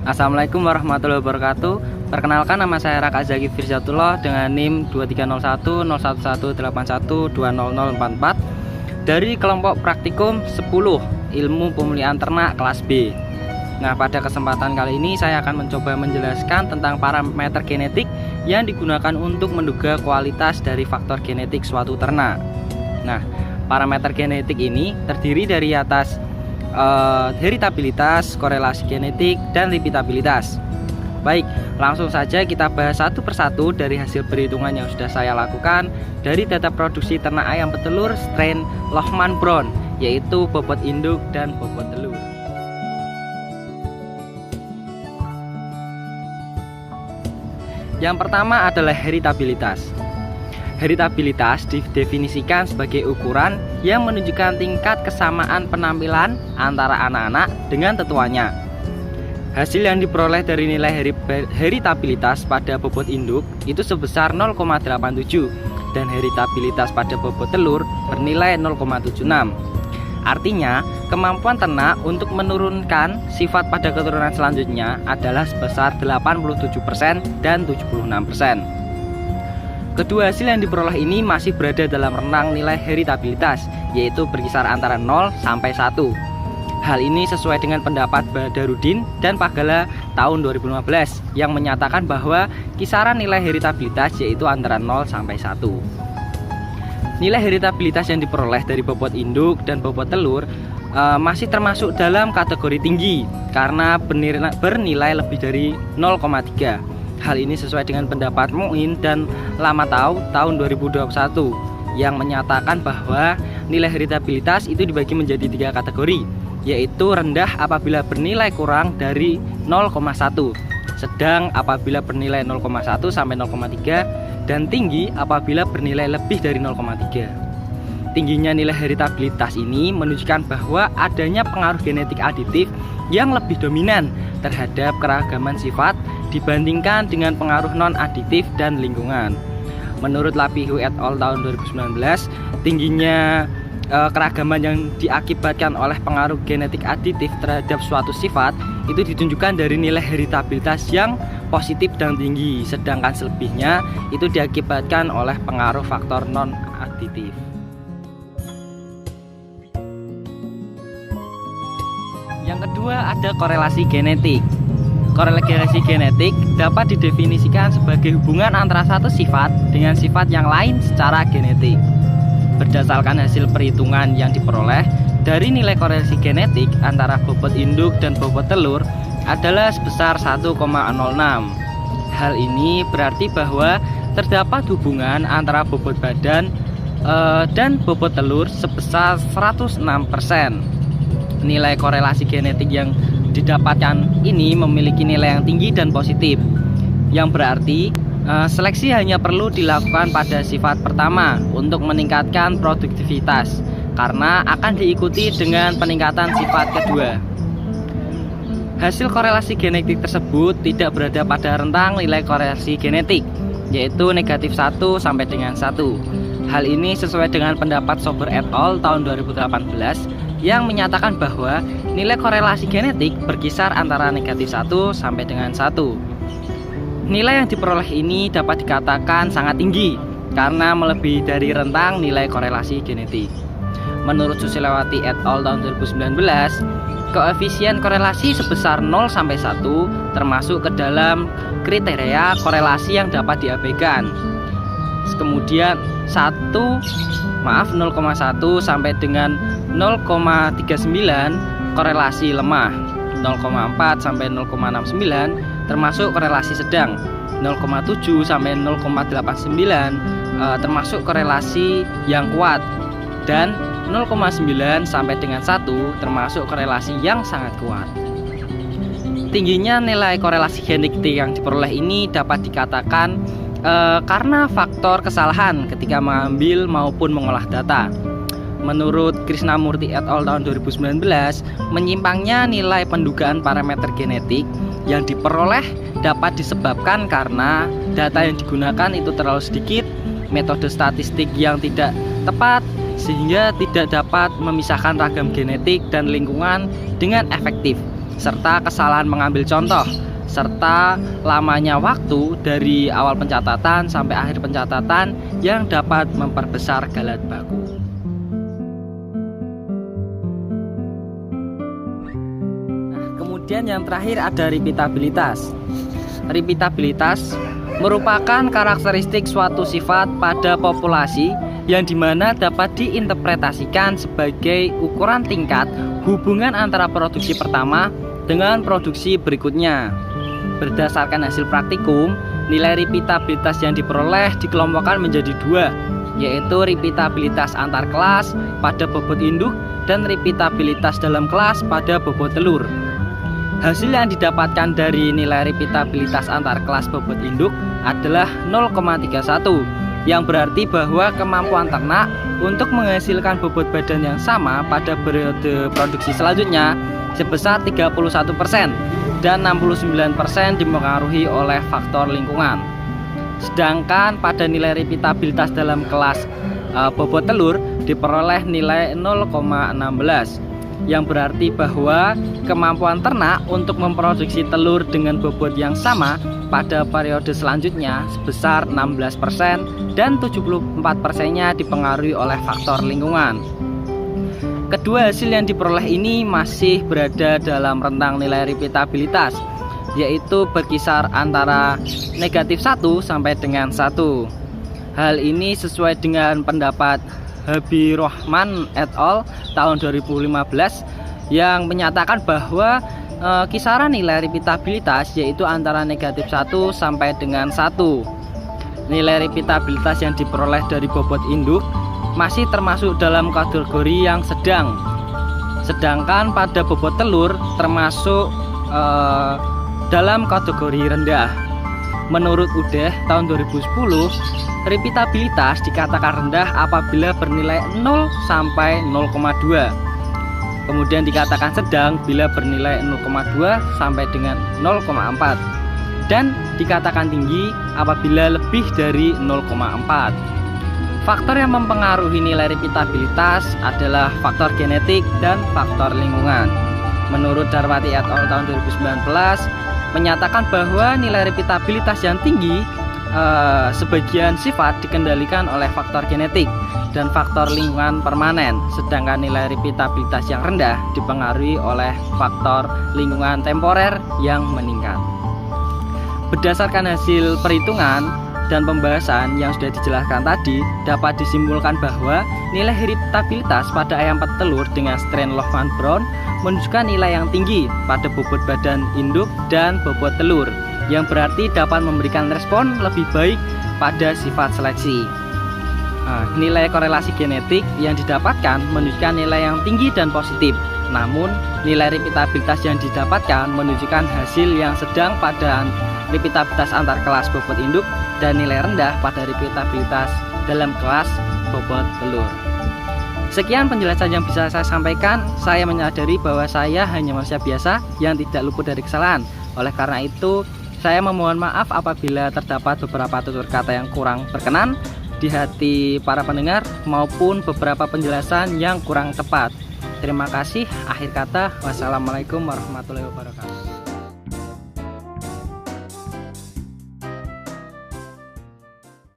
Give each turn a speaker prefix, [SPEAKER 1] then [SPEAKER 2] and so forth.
[SPEAKER 1] Assalamualaikum warahmatullahi wabarakatuh. Perkenalkan, nama saya Raka Zaki Firzatullah dengan NIM 2301 01181 20044 dari kelompok praktikum 10 ilmu pemulihan ternak kelas B. Nah, pada kesempatan kali ini saya akan mencoba menjelaskan tentang parameter genetik yang digunakan untuk menduga kualitas dari faktor genetik suatu ternak. Nah, parameter genetik ini terdiri dari atas heritabilitas, korelasi genetik, dan repeatabilitas. Baik, langsung saja kita bahas satu persatu dari hasil perhitungan yang sudah saya lakukan dari data produksi ternak ayam petelur strain Lohmann Brown, yaitu bobot induk dan bobot telur. Yang pertama adalah heritabilitas. Heritabilitas didefinisikan sebagai ukuran yang menunjukkan tingkat kesamaan penampilan antara anak-anak dengan tetuanya. Hasil yang diperoleh dari nilai heritabilitas pada bobot induk itu sebesar 0,87 dan heritabilitas pada bobot telur bernilai 0,76. Artinya, kemampuan ternak untuk menurunkan sifat pada keturunan selanjutnya adalah sebesar 87% dan 76%. Kedua hasil yang diperoleh ini masih berada dalam rentang nilai heritabilitas, yaitu berkisar antara 0 sampai 1. Hal ini sesuai dengan pendapat Badarudin dan Pagala tahun 2015 yang menyatakan bahwa kisaran nilai heritabilitas yaitu antara 0 sampai 1. Nilai heritabilitas yang diperoleh dari bobot induk dan bobot telur masih termasuk dalam kategori tinggi karena bernilai lebih dari 0,3. Hal ini sesuai dengan pendapat Muin dan Lamatau tahun 2021 yang menyatakan bahwa nilai heritabilitas itu dibagi menjadi 3 kategori, yaitu rendah apabila bernilai kurang dari 0,1, sedang apabila bernilai 0,1 sampai 0,3, dan tinggi apabila bernilai lebih dari 0,3. Tingginya nilai heritabilitas ini menunjukkan bahwa adanya pengaruh genetik aditif yang lebih dominan terhadap keragaman sifat dibandingkan dengan pengaruh non-aditif dan lingkungan. Menurut Lapihu et al. Tahun 2019, tingginya keragaman yang diakibatkan oleh pengaruh genetik aditif terhadap suatu sifat itu ditunjukkan dari nilai heritabilitas yang positif dan tinggi, sedangkan selebihnya itu diakibatkan oleh pengaruh faktor non-aditif. Yang kedua ada korelasi genetik. Korelasi genetik dapat didefinisikan sebagai hubungan antara satu sifat dengan sifat yang lain secara genetik. Berdasarkan hasil perhitungan yang diperoleh dari nilai korelasi genetik antara bobot induk dan bobot telur adalah sebesar 1,06. Hal ini berarti bahwa terdapat hubungan antara bobot badan dan bobot telur sebesar 106%. Nilai korelasi genetik yang didapatkan ini memiliki nilai yang tinggi dan positif, yang berarti seleksi hanya perlu dilakukan pada sifat pertama untuk meningkatkan produktivitas karena akan diikuti dengan peningkatan sifat kedua. Hasil korelasi genetik tersebut tidak berada pada rentang nilai korelasi genetik, yaitu negatif 1 sampai dengan 1. Hal ini sesuai dengan pendapat Sober et al. Tahun 2018 yang menyatakan bahwa nilai korelasi genetik berkisar antara negatif 1 sampai dengan 1. Nilai yang diperoleh ini dapat dikatakan sangat tinggi karena melebihi dari rentang nilai korelasi genetik. Menurut Susilawati et al. Tahun 2019, koefisien korelasi sebesar 0 sampai 1 termasuk ke dalam kriteria korelasi yang dapat diabaikan. Kemudian 0,1 sampai dengan 0,39 korelasi lemah, 0,4 sampai 0,69 termasuk korelasi sedang, 0,7 sampai 0,89 termasuk korelasi yang kuat, dan 0,9 sampai dengan 1 termasuk korelasi yang sangat kuat. Tingginya nilai korelasi genetik yang diperoleh ini dapat dikatakan karena faktor kesalahan ketika mengambil maupun mengolah data. Menurut Krishnamurti et al. Tahun 2019, menyimpangnya nilai pendugaan parameter genetik yang diperoleh dapat disebabkan karena data yang digunakan itu terlalu sedikit, metode statistik yang tidak tepat, sehingga tidak dapat memisahkan ragam genetik dan lingkungan dengan efektif, serta kesalahan mengambil contoh, serta lamanya waktu dari awal pencatatan sampai akhir pencatatan yang dapat memperbesar galat baku. Kemudian yang terakhir ada repeatabilitas. Repeatabilitas merupakan karakteristik suatu sifat pada populasi yang dimana dapat diinterpretasikan sebagai ukuran tingkat hubungan antara produksi pertama dengan produksi berikutnya. Berdasarkan hasil praktikum, nilai repeatabilitas yang diperoleh dikelompokkan menjadi dua, yaitu repeatabilitas antar kelas pada bobot induk dan repeatabilitas dalam kelas pada bobot telur. Hasil yang didapatkan dari nilai repeatabilitas antar kelas bobot induk adalah 0,31, yang berarti bahwa kemampuan ternak untuk menghasilkan bobot badan yang sama pada periode produksi selanjutnya sebesar 31% dan 69% dipengaruhi oleh faktor lingkungan. Sedangkan pada nilai repeatabilitas dalam kelas bobot telur diperoleh nilai 0,16, yang berarti bahwa kemampuan ternak untuk memproduksi telur dengan bobot yang sama pada periode selanjutnya sebesar 16% dan 74%-nya dipengaruhi oleh faktor lingkungan. Kedua hasil yang diperoleh ini masih berada dalam rentang nilai repeatabilitas, yaitu berkisar antara -1 sampai dengan 1. Hal ini sesuai dengan pendapat Habirrahman et al. Tahun 2015 yang menyatakan bahwa kisaran nilai repeatabilitas yaitu antara -1 sampai dengan 1. Nilai repeatabilitas yang diperoleh dari bobot induk masih termasuk dalam kategori yang sedang, sedangkan pada bobot telur termasuk dalam kategori rendah. Menurut UDEH tahun 2010, repeatabilitas dikatakan rendah apabila bernilai 0 sampai 0,2. Kemudian dikatakan sedang bila bernilai 0,2 sampai dengan 0,4. Dan dikatakan tinggi apabila lebih dari 0,4. Faktor yang mempengaruhi nilai repeatabilitas adalah faktor genetik dan faktor lingkungan. Menurut Darwati et al. Tahun 2019 menyatakan bahwa nilai repeatabilitas yang tinggi sebagian sifat dikendalikan oleh faktor genetik dan faktor lingkungan permanen, sedangkan nilai repeatabilitas yang rendah dipengaruhi oleh faktor lingkungan temporer yang meningkat. Berdasarkan hasil perhitungan dan pembahasan yang sudah dijelaskan tadi, dapat disimpulkan bahwa nilai repeatabilitas pada ayam petelur dengan strain Lohmann Brown menunjukkan nilai yang tinggi pada bobot badan induk dan bobot telur, yang berarti dapat memberikan respon lebih baik pada sifat seleksi. Nilai korelasi genetik yang didapatkan menunjukkan nilai yang tinggi dan positif, namun nilai repeatabilitas yang didapatkan menunjukkan hasil yang sedang pada repeatabilitas antar kelas bobot induk dan nilai rendah pada repeatabilitas dalam kelas bobot telur. Sekian penjelasan yang bisa saya sampaikan. Saya menyadari bahwa saya hanya manusia biasa yang tidak luput dari kesalahan. Oleh karena itu, saya memohon maaf apabila terdapat beberapa tutur kata yang kurang berkenan di hati para pendengar maupun beberapa penjelasan yang kurang tepat. Terima kasih. Akhir kata, wassalamualaikum warahmatullahi wabarakatuh.